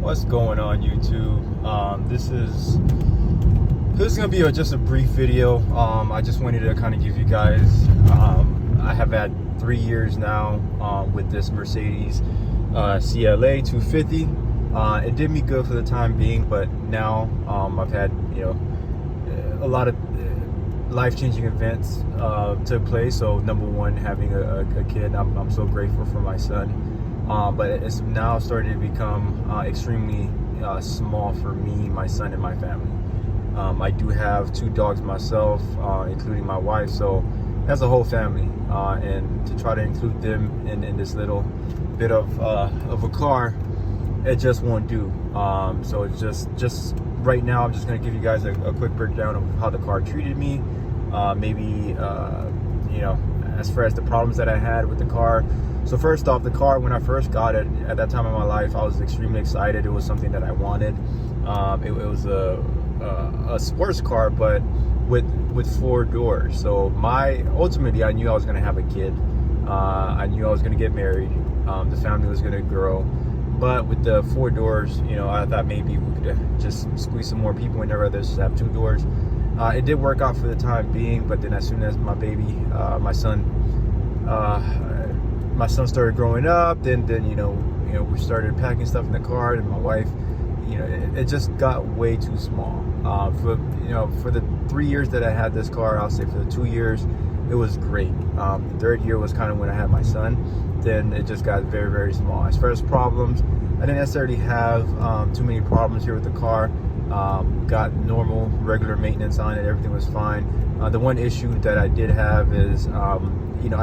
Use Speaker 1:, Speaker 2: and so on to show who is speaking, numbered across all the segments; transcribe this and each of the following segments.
Speaker 1: What's going on, YouTube? This is gonna be just a brief video. I just wanted to kind of give you guys, I have had 3 years now with this Mercedes CLA250. It did me good for the time being, but now I've had, a lot of life-changing events took place. So number one, having a kid, I'm so grateful for my son. But it's now starting to become extremely small for me, my son, and my family. I do have 2 dogs myself, including my wife, so that's a whole family. And to try to include them in this little bit of a car, it just won't do. So it's just right now, I'm just going to give you guys a quick breakdown of how the car treated me. Maybe as far as the problems that I had with the car. So first off, the car, when I first got it, at that time in my life, I was extremely excited. It was something that I wanted. It was a sports car, but with 4 doors. So ultimately, I knew I was going to have a kid. I knew I was going to get married. The family was going to grow. But with the 4 doors, I thought maybe we could just squeeze some more people in there, rather just have 2 doors. It did work out for the time being, but then as soon as my baby, my son started growing up, then we started packing stuff in the car, and my wife, it just got way too small. For the 3 years that I had this car, I'll say for the 2 years, it was great. The 3rd year was kind of when I had my son. Then it just got very, very small. As far as problems, I didn't necessarily have too many problems here with the car. Got normal, regular maintenance on it. Everything was fine. The one issue that I did have is, I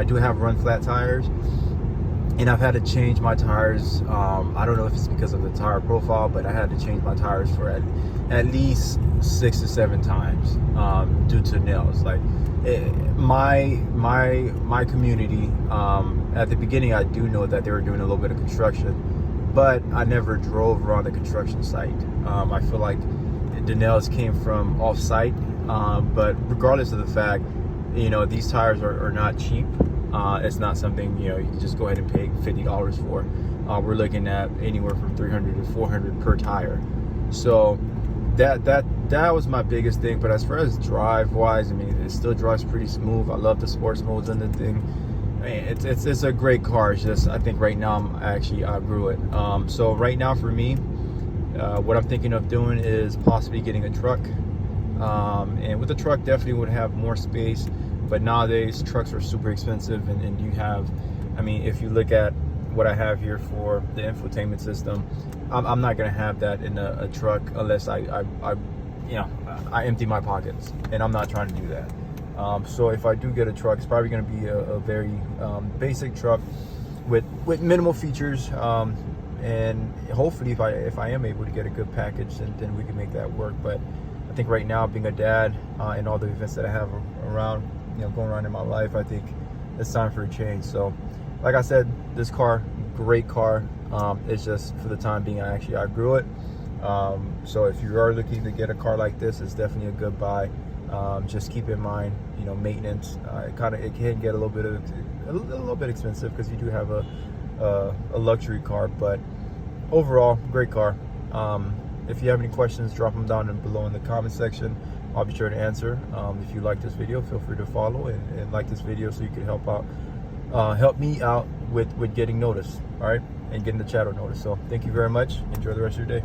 Speaker 1: do have run flat tires, and I've had to change my tires. I don't know if it's because of the tire profile, but I had to change my tires for at least 6 to 7 times due to nails. Like my community, at the beginning, I do know that they were doing a little bit of construction, but I never drove around the construction site. I feel like the nails came from off-site, but regardless of the fact, these tires are not cheap. It's not something you can just go ahead and pay $50 for. We're looking at anywhere from $300 to $400 per tire. So that was my biggest thing. But as far as drive wise, it still drives pretty smooth. I love the sports modes and the thing. It's a great car. It's just, I think right now I actually outgrew it. So right now for me, what I'm thinking of doing is possibly getting a truck. And with a truck, definitely would have more space. But nowadays, trucks are super expensive, and you have, if you look at what I have here for the infotainment system, I'm not gonna have that in a truck unless I empty my pockets, and I'm not trying to do that. So if I do get a truck, it's probably gonna be a very basic truck with minimal features, and hopefully if I am able to get a good package, then we can make that work. But I think right now, being a dad, and all the events that I have around, going around in my life, I think it's time for a change. So like I said, this car, great car. It's just for the time being, I outgrew it. So if you are looking to get a car like this, it's definitely a good buy. Just keep in mind, maintenance. It can get a little bit expensive because you do have a luxury car, but overall, great car. If you have any questions, drop them down below in the comment section. I'll be sure to answer. If you like this video, feel free to follow and like this video so you can help me out with getting noticed, all right, and getting the channel noticed. So thank you very much. Enjoy the rest of your day.